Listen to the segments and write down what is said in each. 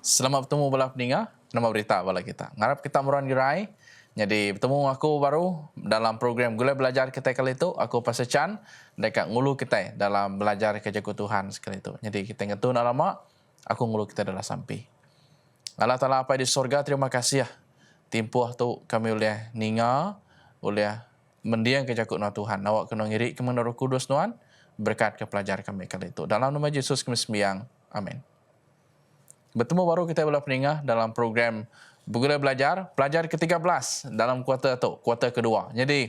Selamat bertemu bala pendengar, nama berita bala kita. Ngarap kita meruan gerai. Jadi bertemu aku baru dalam program Gula Belajar kita kali itu. Aku Pastor Chan dekat ngulu kita dalam belajar kejaku Tuhan sekali itu. Jadi kita ngetun alamak, aku ngulu kita dalam sampai. Allah Ta'ala apa di surga, terima kasih ya. Timpuh tu kami oleh ninga, oleh mendiang kejaku na Tuhan. Awak kena ngiri ke Roh Kudus Tuhan, berkat ke pelajar kami kali itu. Dalam nama Yesus kami sembiang. Amin. Bertemu baru kita bela peningah dalam program Gula Belajar, pelajar ke-13 dalam kuarter kedua. Jadi,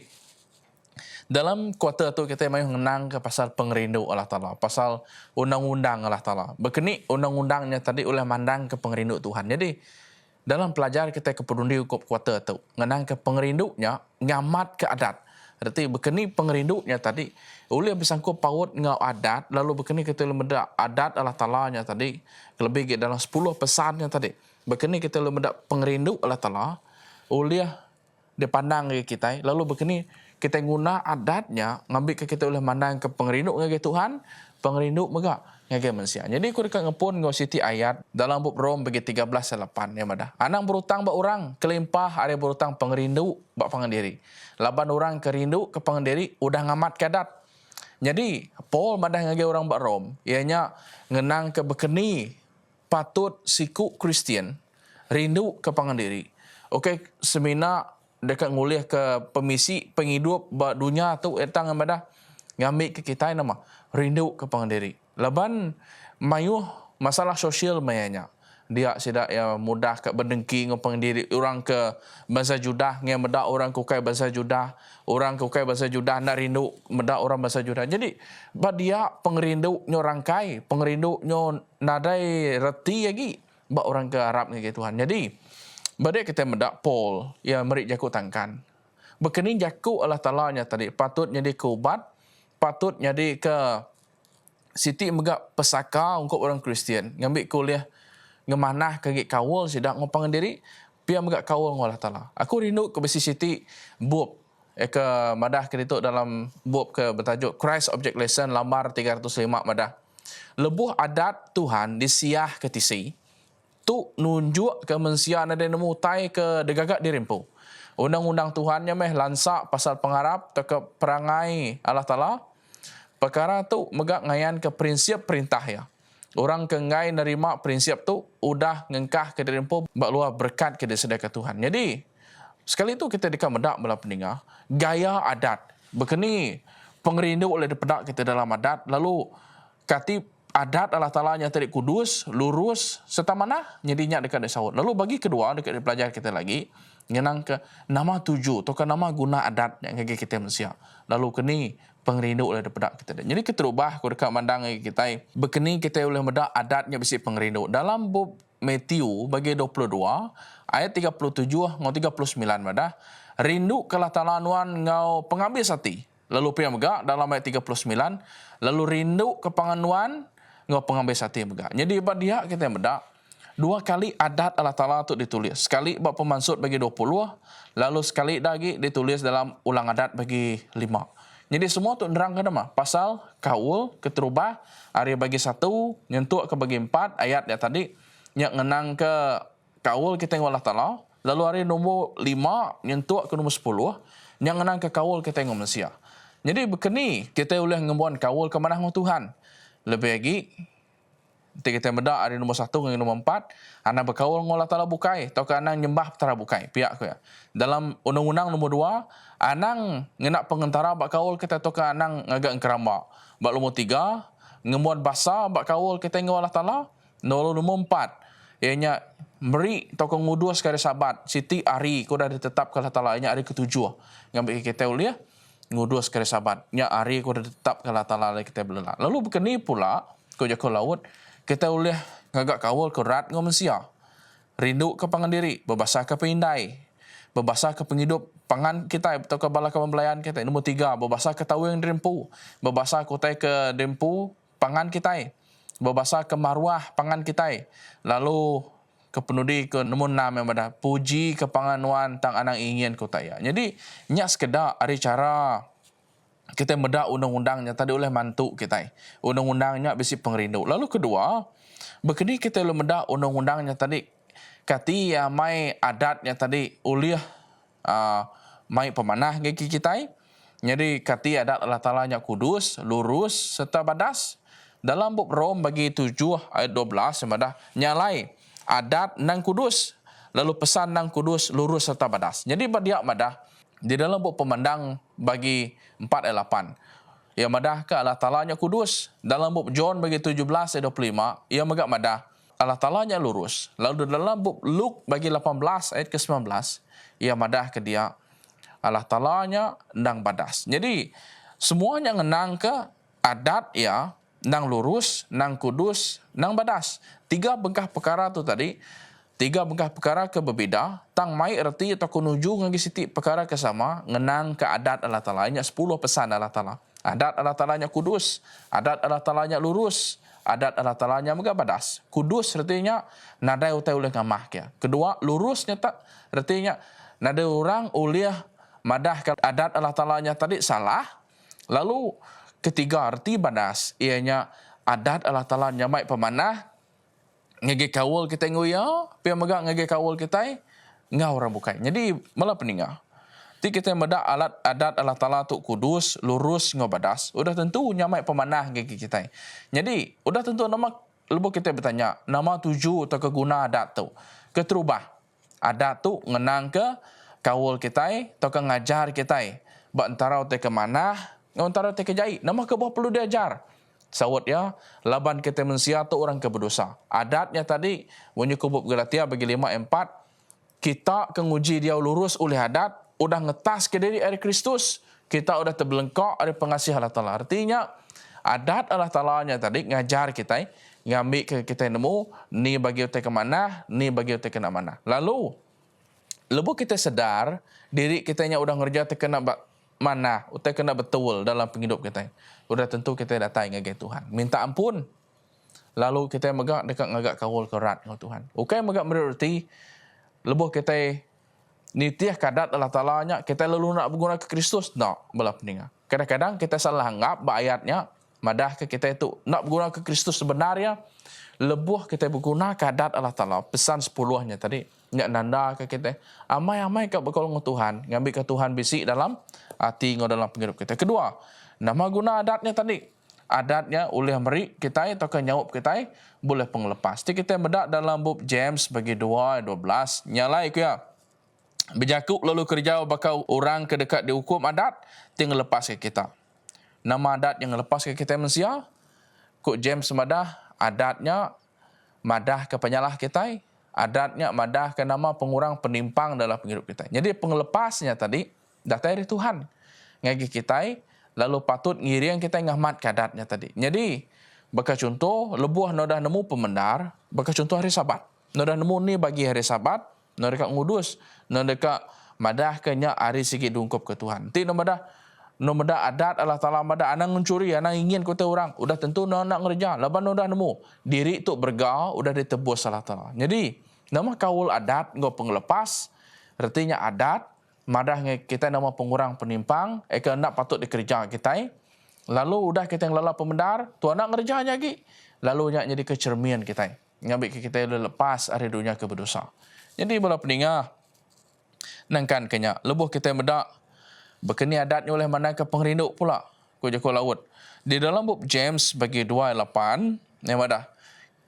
dalam kuarter tu kita mahu mengenang ke pasal pengerindu Allah Ta'ala, pasal undang-undang Allah Ta'ala. Berkini undang-undangnya tadi oleh mandang ke pengerindu Tuhan. Jadi, dalam pelajar kita kepedundi hukum kuarter tu, mengenang ke pengerindunya, ngamat ke adat. Berarti berkini pengerindunya tadi, oleh bersangkut paut dengan adat, lalu berkini kita lemeda adat Allah Ta'ala-nya tadi, lebih dalam 10 pesannya tadi. Berkini kita lemeda pengerindu Allah Ta'ala, oleh dipandang ke kita, lalu berkini kita guna adatnya, ngambil ke kita oleh mandang ke pengerindu ke Tuhan, pengerindu megak ngage manusia. Jadi aku dekat ngepun ngau siti ayat dalam buku Rom bagi 13:8 ya madah. Anang berutang bak orang, kelimpah ada berutang pengerindu bak pengandiri. Laban orang kerindu ke pengandiri udah ngamat kadat. Jadi Paul madah ngage orang bak Rom, ianya ngenang ke bekeni patut siku Kristian rindu ke pengandiri. Okey, semina dekat ngulih ke pemisi penghidup bak dunia tu etang madah ngambil ke kita nama rindu ke pengandiri. Laban mayuh masalah sosial mayanya. Dia tidak ya mudah ke berdengki dengan pengandiri orang ke bahasa Judah, ngai medak orang kukai bahasa Judah, orang kukai bahasa Judah nak rindu medak orang bahasa Judah. Jadi bad dia pengerindu nyo rangkai, pengerindu nyo nadai reti lagi bak orang ke Arab ngai Tuhan. Jadi badai kita medak Paul ya merik jaku tangkan. Berkening jaku Allah Ta'ala nya tadi patut jadi kubat, patut jadi ke Siti megak pesaka untuk orang Kristian. Ngambil kuliah ngemanah kagik kawal sidak ngopang diri. Pia megak kawal Allah Ta'ala. Aku rindu ke besi Siti bup. Ke madah kedituk dalam bup ke bertajuk Christ Object Lesson lambar 305 madah. Lebuh adat Tuhan disiah ke tisi. Tu nunjuk ke mensia nada nemu tai ke degagak dirimpu. Undang-undang Tuhannya meh lansak pasal pengharap ke perangai Allah Ta'ala. Perkara tu megak ngayan ke prinsip perintah ya. Orang ke ngai nerima prinsip tu udah ngengkah ke dirimpu bak luar berkat ke disediakan Tuhan. Jadi sekali tu kita dekat medak bela pendengar gaya adat. Berkeni pengerindu oleh dipedak kita dalam adat lalu kati adat Allah Ta'ala nya tadi kudus, lurus serta mana nyedinya dekat disahut. Lalu bagi kedua dekat pelajar kita lagi ngenang ke nama tuju atau ke nama guna adat yang kita manusia. Lalu kini pengerindu oleh depedak kita. Jadi kita rubah aku dekat mandang kita berkeni kita oleh medak adatnya bisi pengerindu. Dalam buku Matthew bagi 22 ayat 37 ngau 39 madah rindu ke Allah Ta'ala nuan ngau pengambil sati. Lalu pia megak dalam ayat 39 lalu rindu ke panganuan ngau pengambil sati megak. Jadi bab dia kita medak dua kali adat Allah Ta'ala tu ditulis. Sekali bab pemansut bagi 20, lalu sekali lagi ditulis dalam ulang adat bagi 5. Jadi semua tu nerang ke nama. Pasal kaul, keterubah, hari bagi 1, nyentuk ke bagi 4, ayat ya tadi, yang ngenang ke kaul kita dengan Allah Ta'ala. Lalu hari nombor 5, nyentuk ke nombor 10, yang ngenang ke kaul kita dengan manusia. Jadi berkeni kita boleh ngembuan kaul ke mana dengan Tuhan. Lebih lagi, kita medak ada nombor 1 dengan nombor 4 anak berkaul dengan Allah Ta'ala bukai atau anak nyembah tara bukai pihak aku ya. Dalam undang-undang nombor 2 anak ngenak pengentara bak kaul kita atau anak ngagak keramba. Bak nombor 3 ngemuat basa bak kaul kita dengan Allah Ta'ala. Nombor 4 ianya meri atau ngudus sekali sabat siti hari ko dah ditetap ke Allah Ta'ala ianya hari ke-7 ngambil kita uliah ngudus sekali sabat nya hari ko dah ditetap ke Allah Ta'ala kita belala. Lalu berkeni pula ko jako laut kita boleh ngagak kawal ke rat dengan manusia. Rindu ke pengandiri, berbahasa ke pengindai, berbahasa ke penghidup pangan kita atau ke bala pembelayan kita. Nombor 3, berbahasa ke tahu yang dirempu, berbahasa kutai ke dempu pangan kita, berbahasa ke maruah pangan kita. Lalu ke penudi ke nombor 6 yang ada puji ke panganuan tang anang ingin kutai. Jadi nyak sekedar ada cara kita medak undang-undangnya tadi oleh mantu kita. Undang-undangnya bisi pengerindu. Lalu kedua, begini kita boleh medak undang-undangnya tadi kati ya mai adatnya tadi uliah mai pemanah geki kita. Jadi kati adat Allah Ta'ala-nya kudus, lurus serta badas. Dalam buk Rom bagi 7 ayat 12 semadah nyalai adat nang kudus, lalu pesan nang kudus, lurus serta badas. Jadi badiak madah di dalam buk pemandang bagi 4 ayat 8. Ia madah ke Allah Ta'ala-nya kudus. Dalam buk John bagi 17 ayat 25, ia megak madah Allah Ta'ala-nya lurus. Lalu dalam buk Luke bagi 18 ayat ke-19, ia madah ke dia Allah Ta'ala-nya nang badas. Jadi semuanya ngenang ke adat ya, nang lurus, nang kudus, nang badas. 3 bengkah perkara tu tadi, 3 bengkah perkara ke berbeda, tang mai erti atau kunuju ngagi siti perkara kesama, ngenang ke adat Allah Ta'ala-nya 10 pesan Allah Ta'ala. Adat Allah Ta'ala-nya kudus, adat Allah Ta'ala-nya lurus, adat Allah Ta'ala-nya megah badas. Kudus artinya nadai utai oleh ngamah kia. Kedua, lurusnya tak artinya nadai orang uliah madah ke adat Allah Ta'ala-nya tadi salah. Lalu ketiga arti badas, ianya adat Allah Ta'ala-nya mai pemanah, ngege kawul kita nguya, pia megak ngege kawul kita, ngau orang bukai. Jadi malah peningah. Ti kita medak adat Allah Ta'ala tu kudus, lurus, ngau badas, udah tentu nyamai pemanah ngege kita. Jadi udah tentu nama lebu kita bertanya, nama tuju atau keguna adat tu. Keterubah. Adat tu ngenang ke kawul kita, atau ke ngajar kita. Antara utai ke mana, antara utai ke jahit. Nama ke bawah perlu diajar. Sawat ya, laban kita manusia tu orang ke berdosa. Adatnya tadi, wanyu kubub Galatia bagi 5:4, kita kenguji dia lurus oleh adat, udah ngetas ke diri dari Kristus, kita udah terbelengkak dari pengasih Allah Ta'ala. Artinya, adat Allah Ta'ala-nya tadi ngajar kita, ngambil ke kita nemu, ni bagi utai ke mana, ni bagi utai ke mana. Lalu, lebu kita sedar, diri kita yang udah ngerja terkena mana, utai kena betul dalam penghidup kita. Udah tentu kita datang ngagak Tuhan. Minta ampun. Lalu kita megak dekat ngagak kawul kerat dengan Tuhan. Ukai megak berarti, lebu kita nitiah kadat Allah Ta'ala-nya, kita lalu nak berguna ke Kristus. Tak, belah peningat. Kadang-kadang kita salah anggap ayatnya, madah ke kita itu nak berguna ke Kristus sebenarnya, lebuh kita berguna kadat Allah Ta'ala. Pesan 10-nya tadi. Nyak nanda ke kita. Amai-amai ke berkol dengan Tuhan. Ngambil ke Tuhan bisik dalam hati ngau dalam penghidup kita. Kedua, nama guna adatnya tadi. Adatnya oleh merik kita atau ke nyawab kita boleh penglepas. Jadi kita bedak dalam bab James bagi 2:12. Nyalai ke ya. Berjakuk lalu kerja bakal orang ke dekat dihukum adat, tinggal lepas ke kita. Nama adat yang lepas ke kita manusia, kok James madah, adatnya madah ke penyalah kita, adatnya madah ke nama pengurang penimpang dalam penghidup kita. Jadi pengelepasnya tadi, datang dari Tuhan. Ngagi kita, lalu patut ngiring kita ngahmat ke adatnya tadi. Jadi, baka contoh, lebuah nodah nemu pemendar, baka contoh hari Sabat. Nodah nemu ni bagi hari Sabat, nodah dekat ngudus, nodah dekat madah kenya hari sikit dungkup ke Tuhan. Ti nodah adat Allah Ta'ala madah anang mencuri, anang ingin kota orang. Udah tentu nak ngerja, laban nodah nemu. Diri tu bergau, udah ditebus Allah Ta'ala. Jadi, nama kawul adat, ngau pengelepas, artinya adat, madah kita nama pengurang penimpang, nak patut dikerja kita. Lalu udah kita yang lala pemendar, tuan nak ngerjanya lagi. Lalu nyak jadi kecermian kita. Ngambil kita lepas hari dunia ke berdosa. Jadi bola peningah, nangkan kenya, lebuh kita medak, berkeni adatnya oleh mana ke pengerinduk pula, ku jago laut. Di dalam bab James bagi 2:8, yang madah,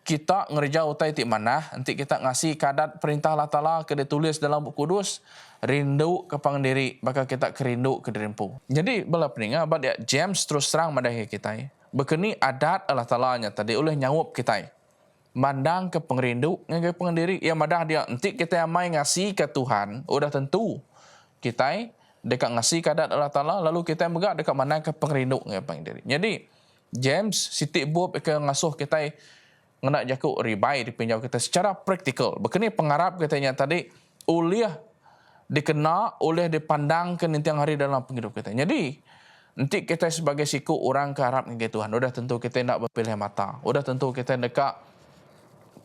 kita ngerja utai ti mana, nanti kita ngasih kadat perintah Allah Ta'ala ke ditulis dalam buku kudus, rindu ke pangdiri, bakal kita kerindu ke dirimpu. Jadi, bala peningat, abad James terus terang madahi kita. Berkeni adat Allah Ta'ala-nya tadi oleh nyawab kita. Mandang ke pengerindu, ngagai pangdiri, ia madah dia, nanti kita yang mai ngasih ke Tuhan, udah tentu kita dekat ngasih kadat Allah Ta'ala, lalu kita yang megak dekat mana ke pengerindu, ngagai pangdiri. Jadi, James, sitik buat ke ngasuh kita, nak jakuk ribai dipinjau kita secara praktikal. Berkini pengarap katanya tadi, oleh dikena, oleh dipandang ke nanti hari dalam penghidup kita. Jadi, nanti kita sebagai siku orang ke Arab dengan Tuhan, udah tentu kita nak berpilih mata. Udah tentu kita dekat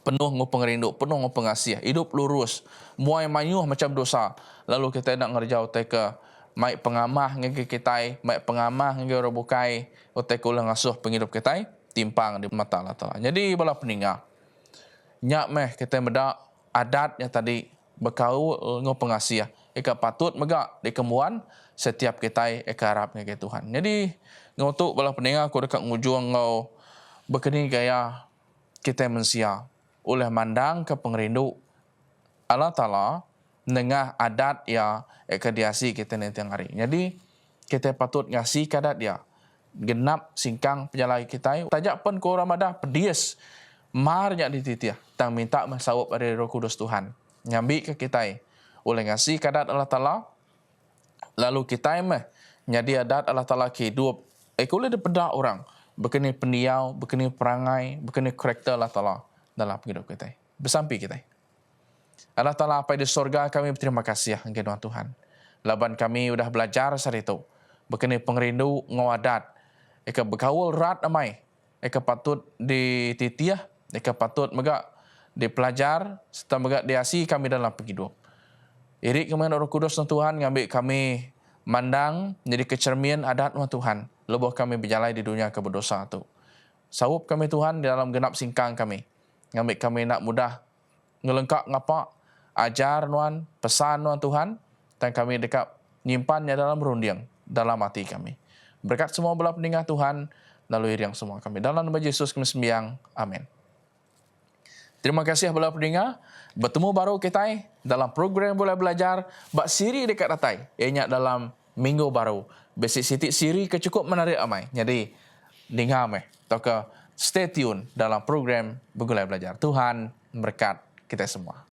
penuh dengan pengerindu, penuh dengan pengasih, hidup lurus, muai mayuh macam dosa. Lalu kita nak ngerjau ke mai pengamah ngege kita, mai pengamah ngege robukai, utek ulang asuh penghidup kita, timpang di mata Allah Ta'ala. Jadi bala peninga, nyak meh kita medak adatnya tadi berkau ngo pengasih, eka patut megak di kemuan setiap kita eka harap ngege Tuhan. Jadi ngutuk bala peninga aku dekat ngujung ngau berkeni gaya kita mensia oleh mandang ke pengerindu Allah Ta'ala nengah adat ya ekadiasi kita nanti hari. Jadi kita patut ngasih kadat dia genap singkang penjalai kita. Tajak pun ko Ramadan pedias marnya di titia tang minta masawap dari Roh Kudus Tuhan nyambi ke kita oleh ngasih kadat Allah Ta'ala. Lalu kita mah nyadi adat Allah Ta'ala hidup boleh dipeda orang berkeni pendiau, berkeni perangai, berkeni karakter Allah Ta'ala dalam hidup kita bersampi kita. Allah Ta'ala apa di surga kami berterima kasih ya Tuhan. Laban kami sudah belajar saat itu. Berkini pengerindu ngawadat. Eka berkawal rat amai. Eka patut dititiah. Eka patut megak dipelajar. Serta megak diasi kami dalam hidup. Irik kemudian Roh Kudus Tuhan ngambil kami mandang jadi kecermian adat Tuhan. Lebuh kami berjalan di dunia keberdosa itu. Sawup kami Tuhan di dalam genap singkang kami. Ngambil kami nak mudah ngelengkap ngapa ajar nuan, pesan nuan Tuhan, dan kami dekat nyimpannya dalam rundiang, dalam hati kami. Berkat semua belah peningah Tuhan, lalu yang semua kami. Dalam nama Yesus kami sembiang. Amin. Terima kasih belah peningah. Bertemu baru kita dalam program Boleh Belajar. Bak siri dekat datai. Ianya dalam minggu baru. Basic sitik siri kecukup menarik amai. Jadi, dengar amai. Atau stay tune dalam program Boleh Belajar. Tuhan berkat kita semua.